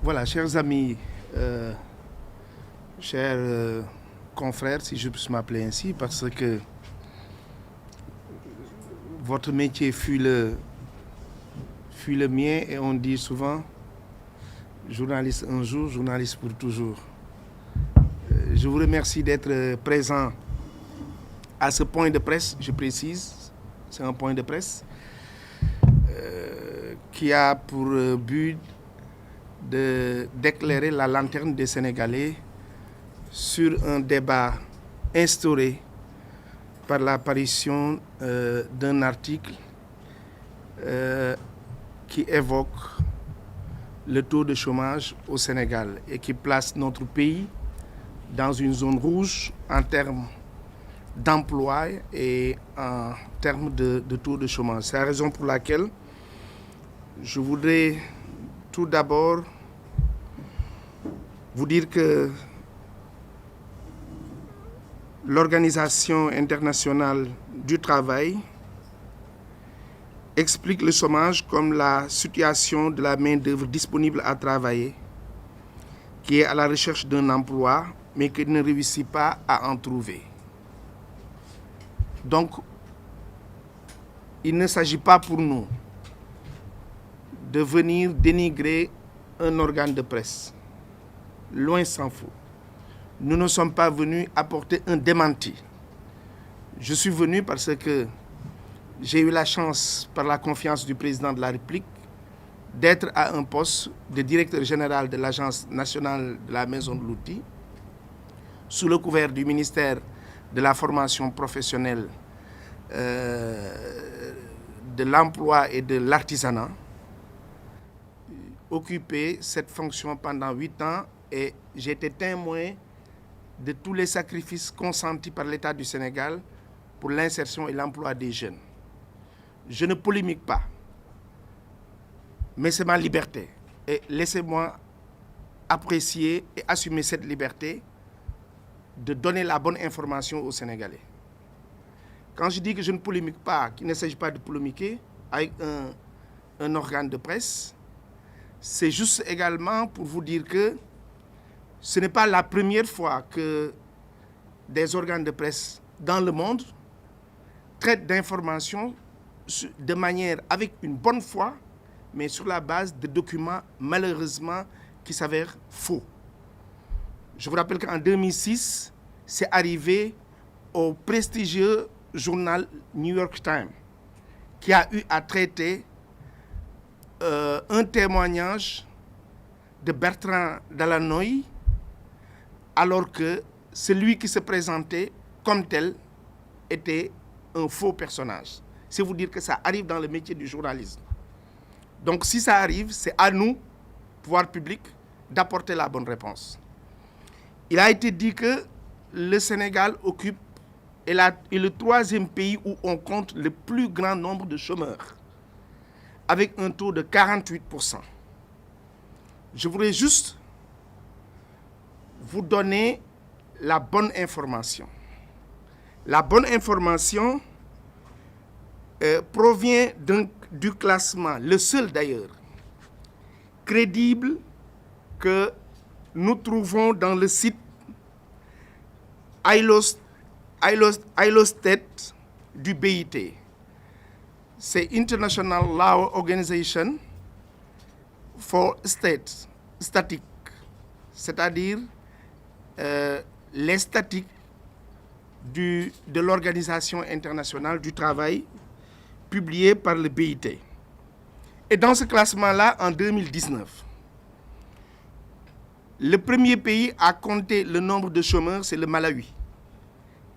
Voilà, chers amis, chers confrères, si je puis m'appeler ainsi, parce que votre métier fut le mien et on dit souvent journaliste un jour, journaliste pour toujours. Je vous remercie d'être présent à ce point de presse, je précise, c'est un point de presse qui a pour but d'éclairer la lanterne des Sénégalais sur un débat instauré par l'apparition d'un article qui évoque le taux de chômage au Sénégal et qui place notre pays dans une zone rouge en termes d'emploi et en termes de taux de chômage. C'est la raison pour laquelle je voudrais tout d'abord vous dire que l'Organisation internationale du travail explique le chômage comme la situation de la main-d'œuvre disponible à travailler, qui est à la recherche d'un emploi, mais qui ne réussit pas à en trouver. Donc, il ne s'agit pas pour nous de venir dénigrer un organe de presse. Loin s'en faut. Nous ne sommes pas venus apporter un démenti. Je suis venu parce que j'ai eu la chance, par la confiance du président de la République, d'être à un poste de directeur général de l'Agence nationale de la maison de l'outil, sous le couvert du ministère de la formation professionnelle, de l'emploi et de l'artisanat, occupé cette fonction pendant 8 ans et j'ai été témoin de tous les sacrifices consentis par l'État du Sénégal pour l'insertion et l'emploi des jeunes. Je ne polémique pas, mais c'est ma liberté. Et laissez-moi apprécier et assumer cette liberté de donner la bonne information aux Sénégalais. Quand je dis que je ne polémique pas, qu'il ne s'agit pas de polémiquer avec un organe de presse, c'est juste également pour vous dire que ce n'est pas la première fois que des organes de presse dans le monde traitent d'informations de manière avec une bonne foi, mais sur la base de documents malheureusement qui s'avèrent faux. Je vous rappelle qu'en 2006, c'est arrivé au prestigieux journal New York Times qui a eu à traiter un témoignage de Bertrand Delanoë alors que celui qui se présentait comme tel était un faux personnage. C'est vous dire que ça arrive dans le métier du journalisme. Donc si ça arrive, c'est à nous, pouvoir public, d'apporter la bonne réponse. Il a été dit que le Sénégal occupe est le 3e pays où on compte le plus grand nombre de chômeurs, avec un taux de 48%. Je voudrais juste vous donner la bonne information. La bonne information provient du classement, le seul d'ailleurs, crédible que nous trouvons dans le site ILOSTAT du BIT. C'est International Law Organization for Statistics, c'est-à-dire les statistiques de l'Organisation internationale du travail publié par le BIT. Et dans ce classement-là, en 2019, le premier pays à compter le nombre de chômeurs, c'est le Malawi,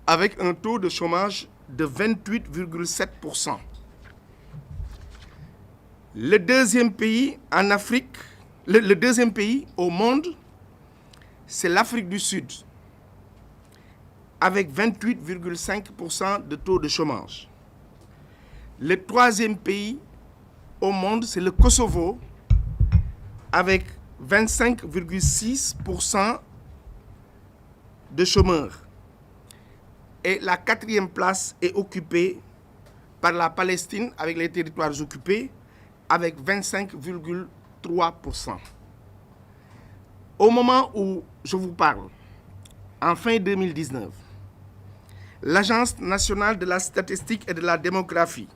avec un taux de chômage de 28,7%. Le deuxième pays en Afrique, le deuxième pays au monde, c'est l'Afrique du Sud, avec 28,5% de taux de chômage. Le troisième pays au monde, c'est le Kosovo, avec 25,6% de chômeurs. Et la 4e place est occupée par la Palestine avec les territoires occupés avec 25,3%. Au moment où je vous parle, en fin 2019, l'Agence nationale de la statistique et de la démographie,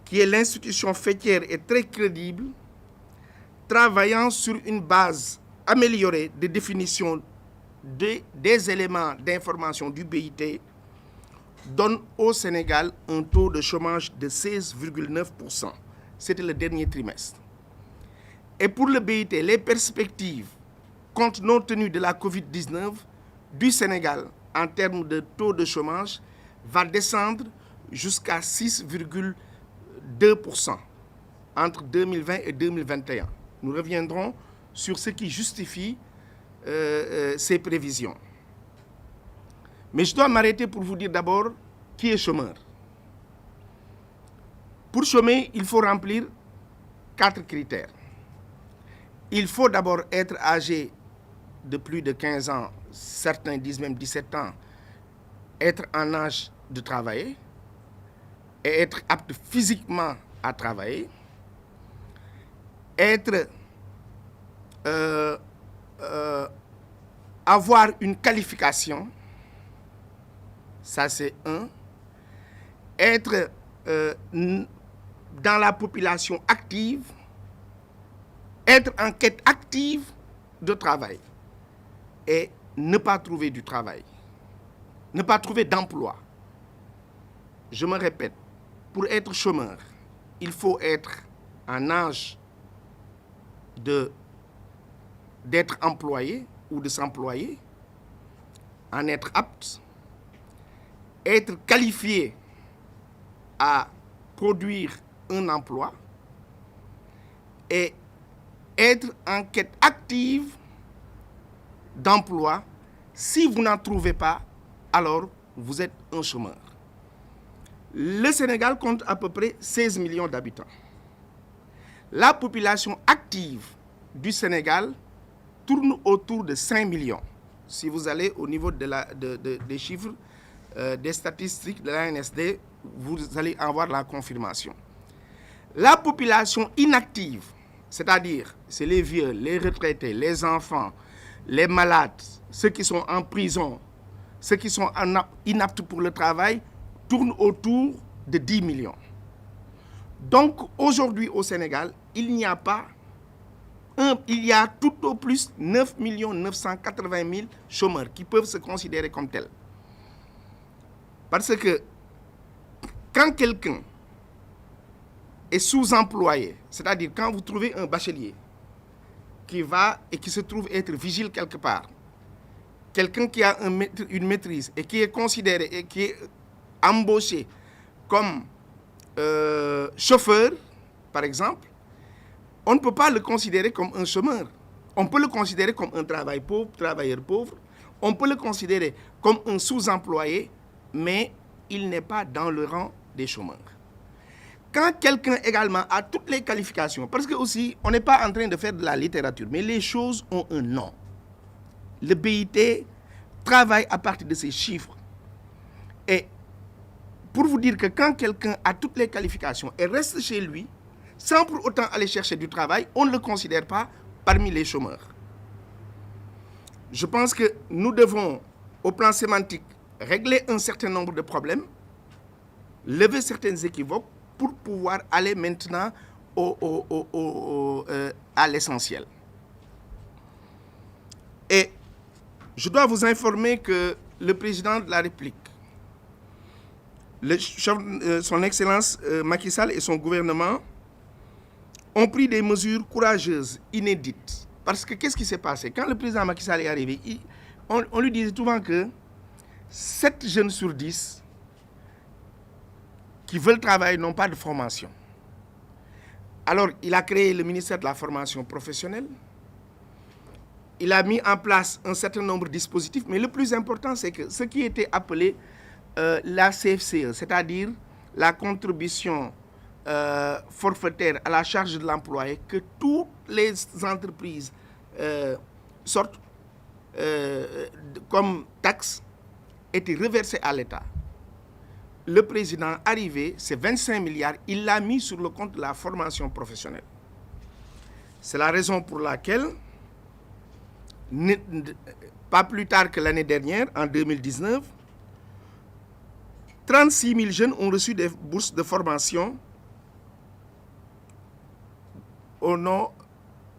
qui est l'institution faîtière et très crédible, travaillant sur une base améliorée de définition des éléments d'information du BIT, donne au Sénégal un taux de chômage de 16,9%. C'était le dernier trimestre. Et pour le BIT, les perspectives, compte tenu de la Covid-19, du Sénégal en termes de taux de chômage, va descendre jusqu'à 6,2% entre 2020 et 2021. Nous reviendrons sur ce qui justifie ces prévisions. Mais je dois m'arrêter pour vous dire d'abord qui est chômeur. Pour chômer, il faut remplir 4 critères. Il faut d'abord être âgé de plus de 15 ans, certains disent même 17 ans, être en âge de travailler et être apte physiquement à travailler, avoir une qualification, ça c'est un, être dans la population active, être en quête active de travail et ne pas trouver du travail, ne pas trouver d'emploi. Je me répète, pour être chômeur, il faut être en âge d'être employé ou de s'employer, en être apte, être qualifié à produire un emploi et être en quête active d'emploi. Si vous n'en trouvez pas, alors vous êtes un chômeur. Le Sénégal compte à peu près 16 millions d'habitants. La population active du Sénégal tourne autour de 5 millions. Si vous allez au niveau des chiffres des statistiques de l'ANSD, vous allez avoir la confirmation. La population inactive, c'est-à-dire c'est les vieux, les retraités, les enfants, les malades, ceux qui sont en prison, ceux qui sont inaptes pour le travail, tourne autour de 10 millions. Donc aujourd'hui au Sénégal, il y a tout au plus 9 980 000 chômeurs qui peuvent se considérer comme tels. Parce que quand quelqu'un est sous-employé, c'est-à-dire quand vous trouvez un bachelier qui va et qui se trouve être vigile quelque part, quelqu'un qui a une maîtrise et qui est considéré et qui est embauché comme chauffeur, par exemple, on ne peut pas le considérer comme un chômeur. On peut le considérer comme un travailleur pauvre. On peut le considérer comme un sous-employé, mais il n'est pas dans le rang des chômeurs. Quand quelqu'un également a toutes les qualifications, parce que aussi, on n'est pas en train de faire de la littérature, mais les choses ont un nom. Le BIT travaille à partir de ces chiffres. Et pour vous dire que quand quelqu'un a toutes les qualifications et reste chez lui, sans pour autant aller chercher du travail, on ne le considère pas parmi les chômeurs. Je pense que nous devons, au plan sémantique, régler un certain nombre de problèmes, lever certaines équivoques pour pouvoir aller maintenant à l'essentiel. Et je dois vous informer que le président de la République, son Excellence Macky Sall et son gouvernement ont pris des mesures courageuses, inédites. Parce que qu'est-ce qui s'est passé? Quand le président Macky Sall est arrivé, on lui disait souvent que 7 jeunes sur 10 qui veulent travailler n'ont pas de formation. Alors, il a créé le ministère de la formation professionnelle. Il a mis en place un certain nombre de dispositifs, mais le plus important, c'est que ce qui était appelé la CFCE, c'est-à-dire la contribution forfaitaire à la charge de l'employé, que toutes les entreprises sortent comme taxe, était reversé à l'État. Le président arrivé, c'est 25 milliards, il l'a mis sur le compte de la formation professionnelle. C'est la raison pour laquelle, pas plus tard que l'année dernière, en 2019, 36 000 jeunes ont reçu des bourses de formation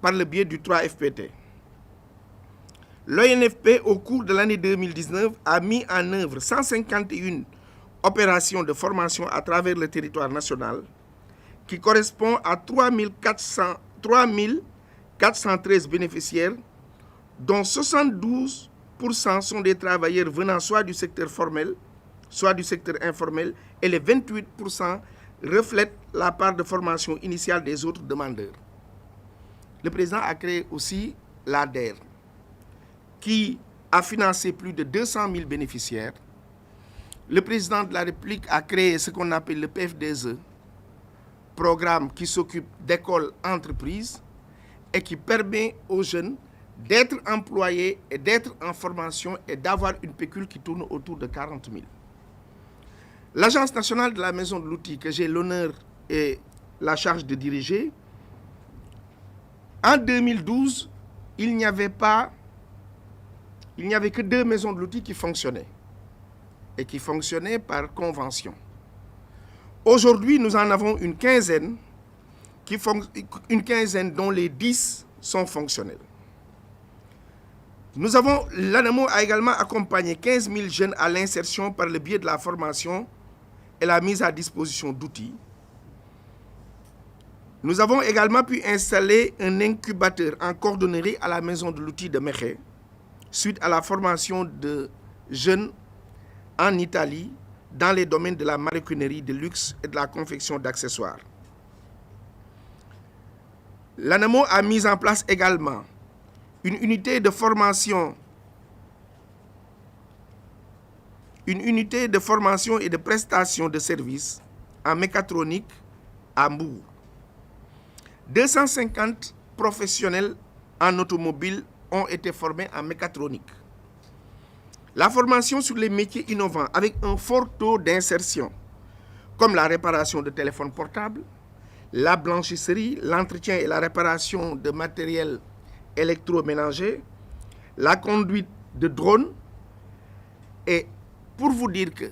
par le biais du 3FPT. L'ONFP, au cours de l'année 2019, a mis en œuvre 151 opérations de formation à travers le territoire national, qui correspond à 3 413 bénéficiaires, dont 72% sont des travailleurs venant soit du secteur formel, soit du secteur informel, et les 28% reflètent la part de formation initiale des autres demandeurs. Le président a créé aussi l'ADER, qui a financé plus de 200 000 bénéficiaires. Le président de la République a créé ce qu'on appelle le PFDSE, programme qui s'occupe d'écoles-entreprises et qui permet aux jeunes d'être employés et d'être en formation et d'avoir une pécule qui tourne autour de 40 000. L'Agence nationale de la maison de l'outil, que j'ai l'honneur et la charge de diriger, en 2012, il n'y avait que 2 maisons de l'outil qui fonctionnaient et qui fonctionnaient par convention. Aujourd'hui, nous en avons une quinzaine dont les 10 sont fonctionnels. L'ANAMO a également accompagné 15 000 jeunes à l'insertion par le biais de la formation et la mise à disposition d'outils. Nous avons également pu installer un incubateur en cordonnerie à la maison de l'outil de Mékhé, suite à la formation de jeunes en Italie dans les domaines de la maroquinerie de luxe et de la confection d'accessoires. L'ANAMO a mis en place également une unité de formation et de prestation de services en mécatronique à Mbour. 250 professionnels en automobile ont été formés en mécatronique. La formation sur les métiers innovants avec un fort taux d'insertion, comme la réparation de téléphones portables, la blanchisserie, l'entretien et la réparation de matériel électroménager, la conduite de drones. Et pour vous dire que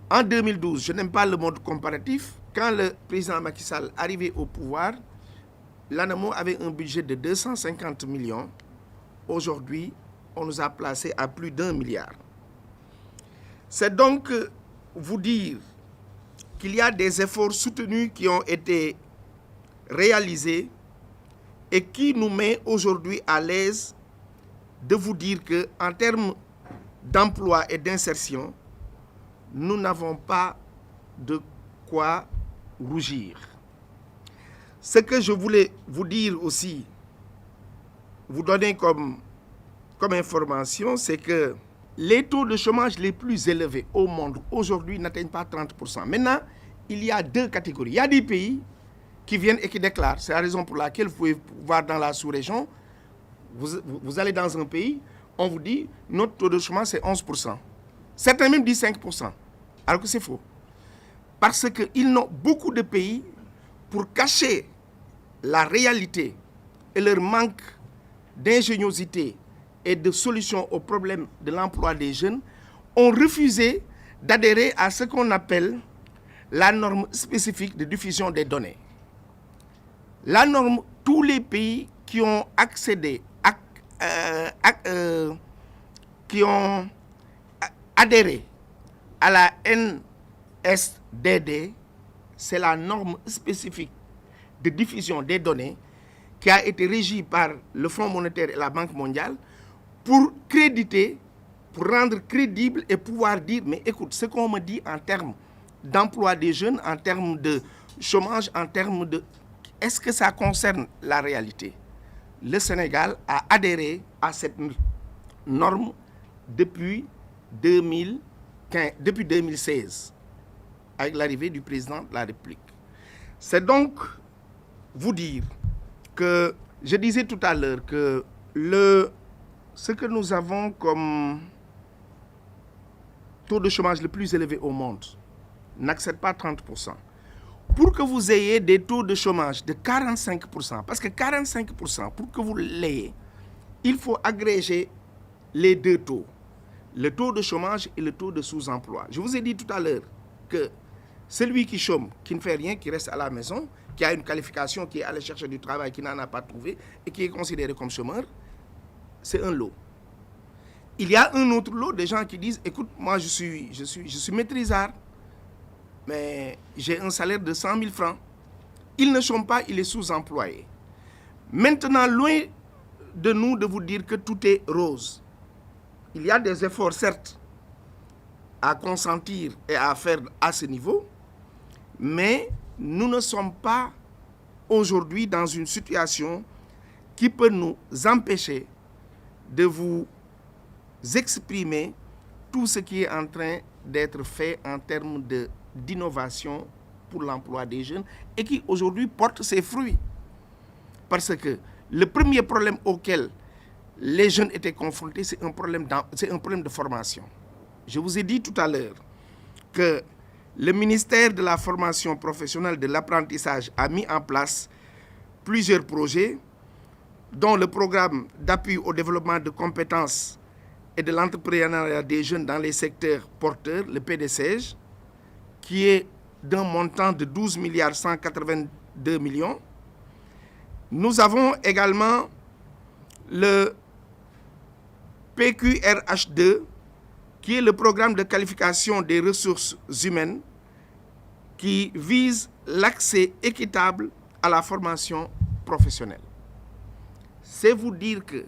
en 2012, je n'aime pas le mode comparatif, quand le président Macky Sall arrivait au pouvoir, l'ANAMO avait un budget de 250 millions. Aujourd'hui, on nous a placés à plus d'1 milliard. C'est donc vous dire qu'il y a des efforts soutenus qui ont été réalisés et qui nous met aujourd'hui à l'aise de vous dire qu'en termes d'emploi et d'insertion, nous n'avons pas de quoi rougir. Ce que je voulais vous dire aussi, vous donner comme information, c'est que les taux de chômage les plus élevés au monde aujourd'hui n'atteignent pas 30%. Maintenant, il y a 2 catégories. Il y a des pays qui viennent et qui déclarent. C'est la raison pour laquelle vous pouvez voir dans la sous-région, vous allez dans un pays, on vous dit notre taux de chômage c'est 11%. Certains même disent 5%, alors que c'est faux. Parce qu'ils n'ont beaucoup de pays, pour cacher la réalité et leur manque d'ingéniosité et de solutions aux problèmes de l'emploi des jeunes, ont refusé d'adhérer à ce qu'on appelle la norme spécifique de diffusion des données. La norme, tous les pays qui ont accédé, qui ont adhéré à la NSDD, c'est la norme spécifique de diffusion des données qui a été régie par le Fonds monétaire et la Banque mondiale pour créditer, pour rendre crédible et pouvoir dire, mais écoute, ce qu'on me dit en termes d'emploi des jeunes, en termes de chômage, en termes de... Est-ce que ça concerne la réalité? Le Sénégal a adhéré à cette norme depuis 2016, avec l'arrivée du président de la République. C'est donc vous dire que, je disais tout à l'heure que ce que nous avons comme taux de chômage le plus élevé au monde, n'accède pas à 30%. Pour que vous ayez des taux de chômage de 45%, parce que 45%, pour que vous l'ayez, il faut agréger les deux taux, le taux de chômage et le taux de sous-emploi. Je vous ai dit tout à l'heure que celui qui chôme, qui ne fait rien, qui reste à la maison, qui a une qualification, qui est allé chercher du travail, qui n'en a pas trouvé et qui est considéré comme chômeur, c'est un lot. Il y a un autre lot de gens qui disent, écoute, moi je suis maîtrisard, mais j'ai un salaire de 100 000 francs. Il ne chôme pas, il est sous-employé. Maintenant, loin de nous de vous dire que tout est rose. Il y a des efforts, certes, à consentir et à faire à ce niveau, mais nous ne sommes pas aujourd'hui dans une situation qui peut nous empêcher de vous exprimer tout ce qui est en train d'être fait en termes d'innovation pour l'emploi des jeunes et qui aujourd'hui porte ses fruits. Parce que le premier problème auquel les jeunes étaient confrontés, c'est un problème de formation. Je vous ai dit tout à l'heure que le ministère de la formation professionnelle de l'apprentissage a mis en place plusieurs projets, dont le programme d'appui au développement de compétences et de l'entrepreneuriat des jeunes dans les secteurs porteurs, le PDCEJ, qui est d'un montant de 12 182 millions. Nous avons également le PQRH2, qui est le programme de qualification des ressources humaines qui vise l'accès équitable à la formation professionnelle. C'est vous dire que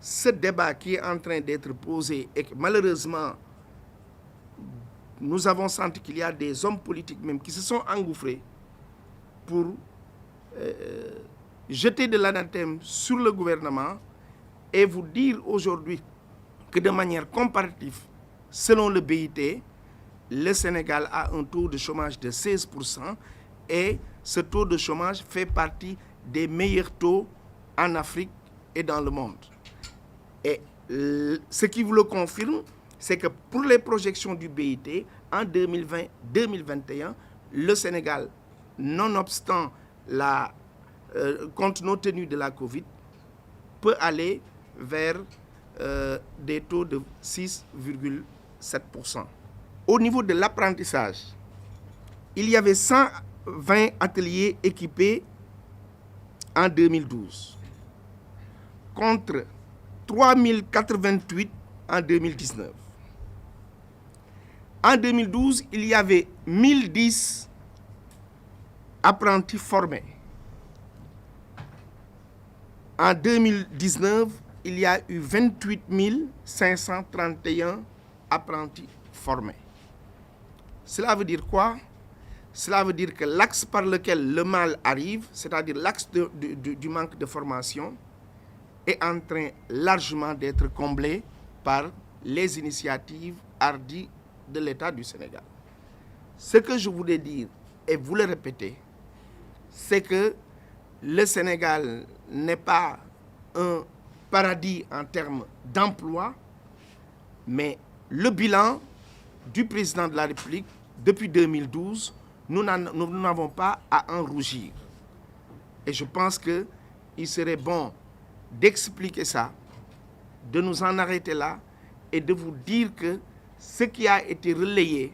ce débat qui est en train d'être posé et que malheureusement, nous avons senti qu'il y a des hommes politiques même qui se sont engouffrés pour jeter de l'anathème sur le gouvernement et vous dire aujourd'hui que de manière comparative, selon le BIT, le Sénégal a un taux de chômage de 16% et ce taux de chômage fait partie des meilleurs taux en Afrique et dans le monde. Et ce qui vous le confirme, c'est que pour les projections du BIT, en 2020-2021, le Sénégal, nonobstant compte tenu de la Covid, peut aller vers des taux de 6,7%. Au niveau de l'apprentissage, il y avait 120 ateliers équipés en 2012, contre 3088 en 2019. En 2012, il y avait 1010 apprentis formés. En 2019, il y a eu 28 531 apprentis formés. Cela veut dire quoi? Cela veut dire que l'axe par lequel le mal arrive, c'est-à-dire l'axe du manque de formation, est en train largement d'être comblé par les initiatives hardies de l'État du Sénégal. Ce que je voulais dire, et vous le répétez, c'est que le Sénégal n'est pas un paradis en termes d'emploi, mais le bilan du président de la République depuis 2012, nous n'avons pas à en rougir. Et je pense qu'il serait bon d'expliquer ça, de nous en arrêter là et de vous dire que ce qui a été relayé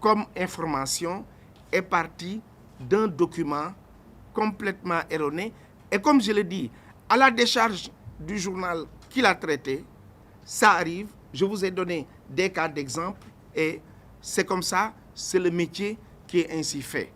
comme information est parti d'un document complètement erroné. Et comme je l'ai dit, à la décharge du journal qu'il a traité, ça arrive. Je vous ai donné des cas d'exemple et c'est comme ça, c'est le métier qui est ainsi fait.